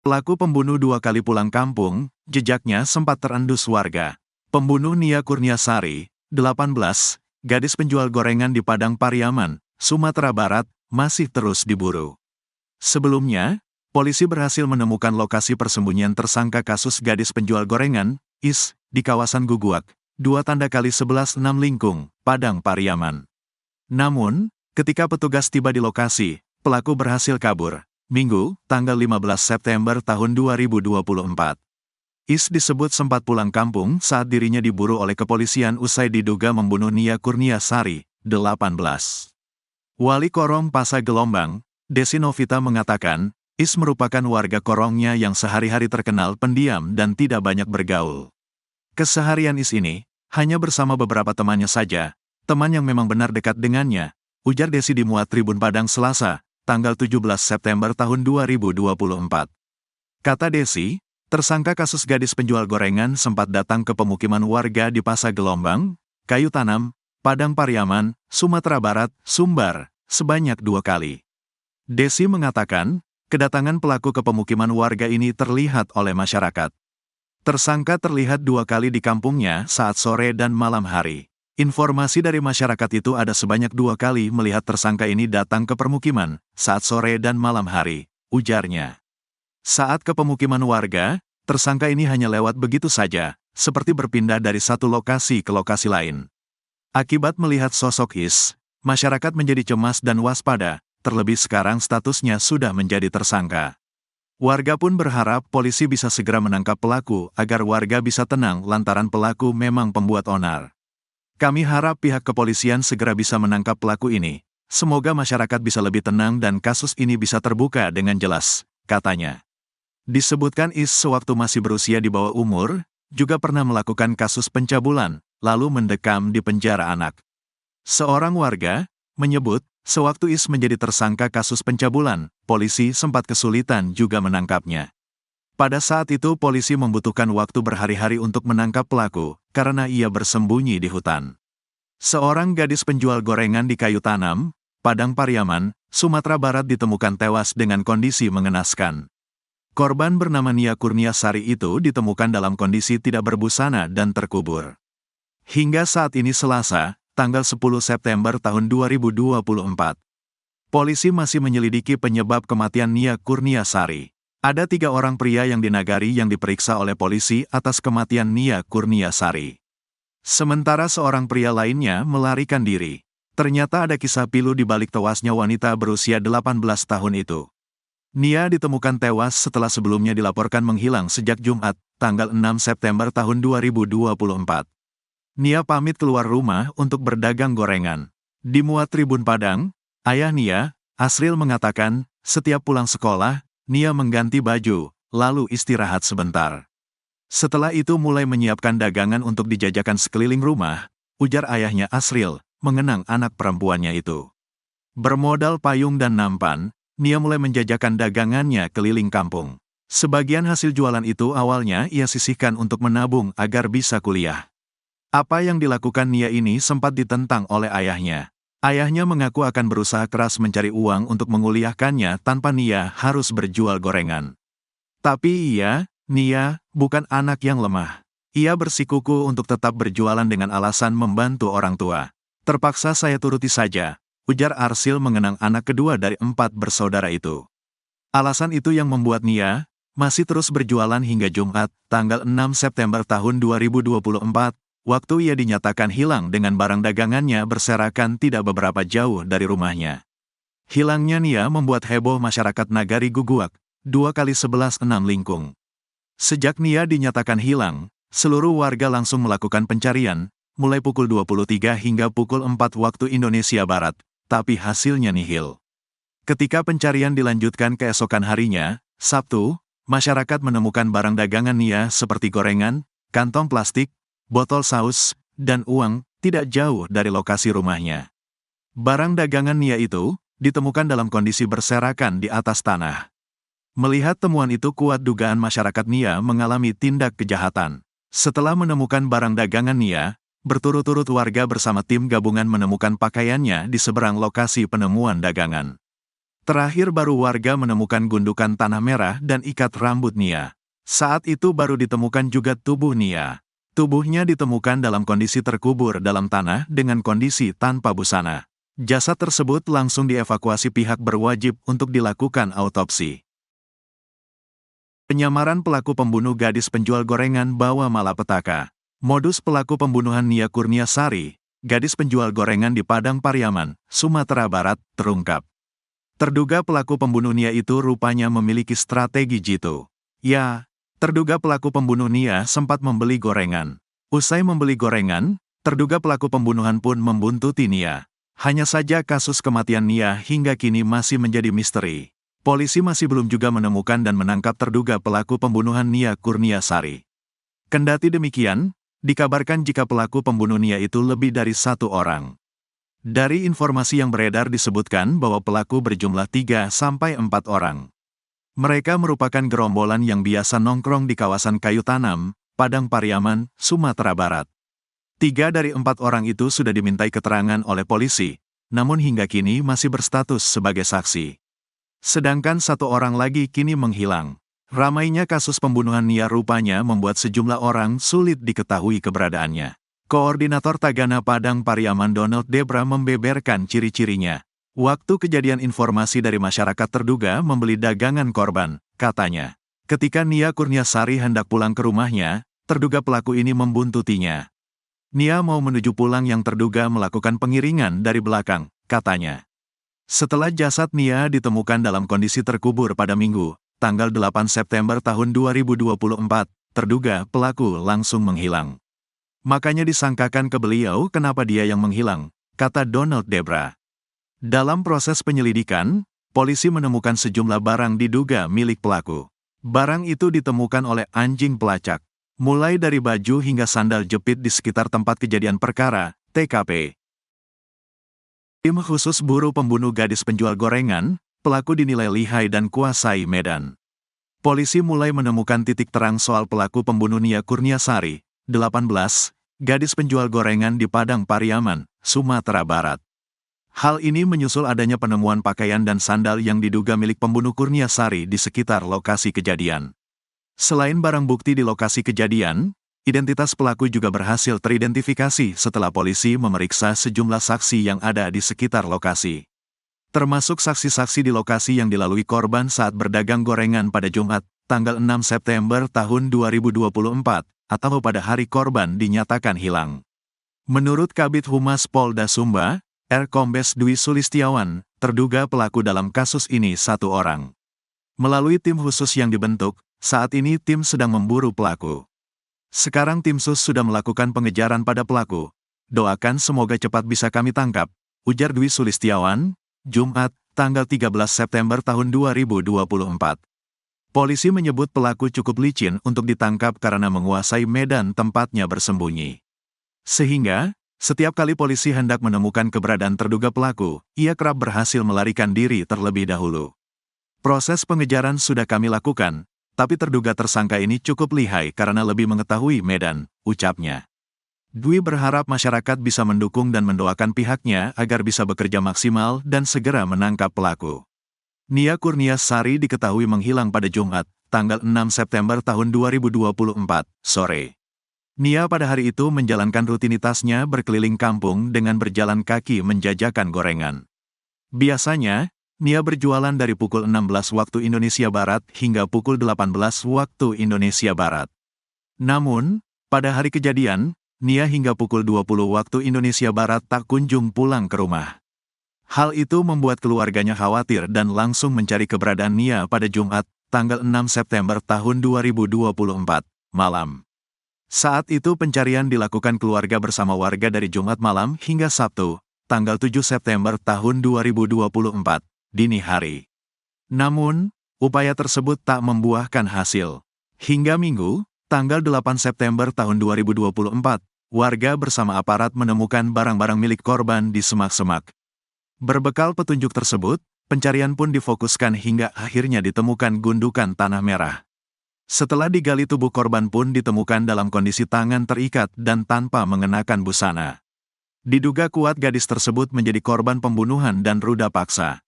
Pelaku pembunuh 2 kali pulang kampung, jejaknya sempat terendus warga. Pembunuh Nia Kurniasari, 18, gadis penjual gorengan di Padang Pariaman, Sumatera Barat, masih terus diburu. Sebelumnya, polisi berhasil menemukan lokasi persembunyian tersangka kasus gadis penjual gorengan, IS, di kawasan Guguak, 2x11 6 Lingkung, Padang Pariaman. Namun, ketika petugas tiba di lokasi, pelaku berhasil kabur. Minggu, tanggal 15 September tahun 2024. IS disebut sempat pulang kampung saat dirinya diburu oleh kepolisian usai diduga membunuh Nia Kurniasari, 18. Wali Korong Pasa Gelombang, Desi Novita mengatakan, IS merupakan warga Korongnya yang sehari-hari terkenal pendiam dan tidak banyak bergaul. Keseharian IS ini, hanya bersama beberapa temannya saja, teman yang memang benar dekat dengannya, ujar Desi di Muat Tribun Padang Selasa, tanggal 17 September tahun 2024. Kata Desi, tersangka kasus gadis penjual gorengan sempat datang ke pemukiman warga di Pasa Gelombang, Kayu Tanam, Padang Pariaman, Sumatera Barat, Sumbar, sebanyak 2 kali. Desi mengatakan, kedatangan pelaku ke pemukiman warga ini terlihat oleh masyarakat. Tersangka terlihat 2 kali di kampungnya saat sore dan malam hari. Informasi dari masyarakat itu ada sebanyak 2 kali melihat tersangka ini datang ke permukiman, saat sore dan malam hari, ujarnya. Saat ke pemukiman warga, tersangka ini hanya lewat begitu saja, seperti berpindah dari satu lokasi ke lokasi lain. Akibat melihat sosok IS, masyarakat menjadi cemas dan waspada, terlebih sekarang statusnya sudah menjadi tersangka. Warga pun berharap polisi bisa segera menangkap pelaku agar warga bisa tenang lantaran pelaku memang pembuat onar. Kami harap pihak kepolisian segera bisa menangkap pelaku ini. Semoga masyarakat bisa lebih tenang dan kasus ini bisa terbuka dengan jelas, katanya. Disebutkan IS sewaktu masih berusia di bawah umur, juga pernah melakukan kasus pencabulan, lalu mendekam di penjara anak. Seorang warga menyebut, sewaktu IS menjadi tersangka kasus pencabulan, polisi sempat kesulitan juga menangkapnya. Pada saat itu polisi membutuhkan waktu berhari-hari untuk menangkap pelaku, karena ia bersembunyi di hutan. Seorang gadis penjual gorengan di Kayu Tanam, Padang Pariaman, Sumatera Barat ditemukan tewas dengan kondisi mengenaskan. Korban bernama Nia Kurniasari itu ditemukan dalam kondisi tidak berbusana dan terkubur. Hingga saat ini Selasa, tanggal 10 September tahun 2024. Polisi masih menyelidiki penyebab kematian Nia Kurniasari. Ada 3 orang pria yang dinagari yang diperiksa oleh polisi atas kematian Nia Kurniasari. Sementara seorang pria lainnya melarikan diri. Ternyata ada kisah pilu di balik tewasnya wanita berusia 18 tahun itu. Nia ditemukan tewas setelah sebelumnya dilaporkan menghilang sejak Jumat, tanggal 6 September tahun 2024. Nia pamit keluar rumah untuk berdagang gorengan. Di Muat Tribun Padang, ayah Nia, Asril mengatakan, setiap pulang sekolah, Nia mengganti baju, lalu istirahat sebentar. Setelah itu mulai menyiapkan dagangan untuk dijajakan sekeliling rumah, ujar ayahnya Asril, mengenang anak perempuannya itu. Bermodal payung dan nampan, Nia mulai menjajakan dagangannya keliling kampung. Sebagian hasil jualan itu awalnya ia sisihkan untuk menabung agar bisa kuliah. Apa yang dilakukan Nia ini sempat ditentang oleh ayahnya. Ayahnya mengaku akan berusaha keras mencari uang untuk menguliahkannya tanpa Nia harus berjual gorengan. Tapi Nia, bukan anak yang lemah. Ia bersikuku untuk tetap berjualan dengan alasan membantu orang tua. Terpaksa saya turuti saja, ujar Arsil mengenang anak kedua dari 4 bersaudara itu. Alasan itu yang membuat Nia masih terus berjualan hingga Jumat, tanggal 6 September tahun 2024, waktu ia dinyatakan hilang dengan barang dagangannya berserakan tidak beberapa jauh dari rumahnya. Hilangnya Nia membuat heboh masyarakat Nagari Guguak, 2x11 6 Lingkung. Sejak Nia dinyatakan hilang, seluruh warga langsung melakukan pencarian, mulai pukul 23 hingga pukul 4 waktu Indonesia Barat, tapi hasilnya nihil. Ketika pencarian dilanjutkan keesokan harinya, Sabtu, masyarakat menemukan barang dagangan Nia seperti gorengan, kantong plastik, botol saus, dan uang, tidak jauh dari lokasi rumahnya. Barang dagangan Nia itu ditemukan dalam kondisi berserakan di atas tanah. Melihat temuan itu kuat dugaan masyarakat Nia mengalami tindak kejahatan. Setelah menemukan barang dagangan Nia, berturut-turut warga bersama tim gabungan menemukan pakaiannya di seberang lokasi penemuan dagangan. Terakhir baru warga menemukan gundukan tanah merah dan ikat rambut Nia. Saat itu baru ditemukan juga tubuh Nia. Tubuhnya ditemukan dalam kondisi terkubur dalam tanah dengan kondisi tanpa busana. Jasad tersebut langsung dievakuasi pihak berwajib untuk dilakukan autopsi. Penyamaran pelaku pembunuh gadis penjual gorengan bawa malapetaka. Modus pelaku pembunuhan Nia Kurniasari, gadis penjual gorengan di Padang Pariaman, Sumatera Barat, terungkap. Terduga pelaku pembunuh Nia itu rupanya memiliki strategi jitu. Ya, terduga pelaku pembunuh Nia sempat membeli gorengan. Usai membeli gorengan, terduga pelaku pembunuhan pun membuntuti Nia. Hanya saja kasus kematian Nia hingga kini masih menjadi misteri. Polisi masih belum juga menemukan dan menangkap terduga pelaku pembunuhan Nia Kurniasari. Kendati demikian, dikabarkan jika pelaku pembunuh Nia itu lebih dari satu orang. Dari informasi yang beredar disebutkan bahwa pelaku berjumlah 3-4 orang. Mereka merupakan gerombolan yang biasa nongkrong di kawasan Kayu Tanam, Padang Pariaman, Sumatera Barat. 3 dari 4 orang itu sudah dimintai keterangan oleh polisi, namun hingga kini masih berstatus sebagai saksi. Sedangkan 1 orang lagi kini menghilang. Ramainya kasus pembunuhan Nia rupanya membuat sejumlah orang sulit diketahui keberadaannya. Koordinator Tagana Padang Pariaman Donald Debra membeberkan ciri-cirinya. Waktu kejadian informasi dari masyarakat terduga membeli dagangan korban, katanya. Ketika Nia Kurniasari hendak pulang ke rumahnya, terduga pelaku ini membuntutinya. Nia mau menuju pulang yang terduga melakukan pengiringan dari belakang, katanya. Setelah jasad Nia ditemukan dalam kondisi terkubur pada Minggu, tanggal 8 September tahun 2024, terduga pelaku langsung menghilang. Makanya disangkakan ke beliau kenapa dia yang menghilang, kata Donald Debra. Dalam proses penyelidikan, polisi menemukan sejumlah barang diduga milik pelaku. Barang itu ditemukan oleh anjing pelacak, mulai dari baju hingga sandal jepit di sekitar tempat kejadian perkara, TKP. Tim khusus buru pembunuh gadis penjual gorengan, pelaku dinilai lihai dan kuasai medan. Polisi mulai menemukan titik terang soal pelaku pembunuh Nia Kurniasari, 18, gadis penjual gorengan di Padang Pariaman, Sumatera Barat. Hal ini menyusul adanya penemuan pakaian dan sandal yang diduga milik pembunuh Kurniasari di sekitar lokasi kejadian. Selain barang bukti di lokasi kejadian, identitas pelaku juga berhasil teridentifikasi setelah polisi memeriksa sejumlah saksi yang ada di sekitar lokasi. Termasuk saksi-saksi di lokasi yang dilalui korban saat berdagang gorengan pada Jumat, tanggal 6 September tahun 2024, atau pada hari korban dinyatakan hilang. Menurut Kabid Humas Polda Sumba, Kombes Dwi Sulistiawan, terduga pelaku dalam kasus ini 1 orang. Melalui tim khusus yang dibentuk, saat ini tim sedang memburu pelaku. Sekarang tim sus sudah melakukan pengejaran pada pelaku. Doakan semoga cepat bisa kami tangkap, ujar Dwi Sulistiawan, Jumat, tanggal 13 September tahun 2024. Polisi menyebut pelaku cukup licin untuk ditangkap karena menguasai medan tempatnya bersembunyi. Sehingga, setiap kali polisi hendak menemukan keberadaan terduga pelaku, ia kerap berhasil melarikan diri terlebih dahulu. Proses pengejaran sudah kami lakukan, tapi terduga tersangka ini cukup lihai karena lebih mengetahui medan, ucapnya. Dwi berharap masyarakat bisa mendukung dan mendoakan pihaknya agar bisa bekerja maksimal dan segera menangkap pelaku. Nia Kurniasari diketahui menghilang pada Jumat, tanggal 6 September tahun 2024, sore. Nia pada hari itu menjalankan rutinitasnya berkeliling kampung dengan berjalan kaki menjajakan gorengan. Biasanya, Nia berjualan dari pukul 16 waktu Indonesia Barat hingga pukul 18 waktu Indonesia Barat. Namun, pada hari kejadian, Nia hingga pukul 20 waktu Indonesia Barat tak kunjung pulang ke rumah. Hal itu membuat keluarganya khawatir dan langsung mencari keberadaan Nia pada Jumat, tanggal 6 September tahun 2024, malam. Saat itu pencarian dilakukan keluarga bersama warga dari Jumat malam hingga Sabtu, tanggal 7 September tahun 2024, dini hari. Namun, upaya tersebut tak membuahkan hasil. Hingga Minggu, tanggal 8 September tahun 2024, warga bersama aparat menemukan barang-barang milik korban di semak-semak. Berbekal petunjuk tersebut, pencarian pun difokuskan hingga akhirnya ditemukan gundukan tanah merah. Setelah digali tubuh korban pun ditemukan dalam kondisi tangan terikat dan tanpa mengenakan busana. Diduga kuat gadis tersebut menjadi korban pembunuhan dan ruda paksa.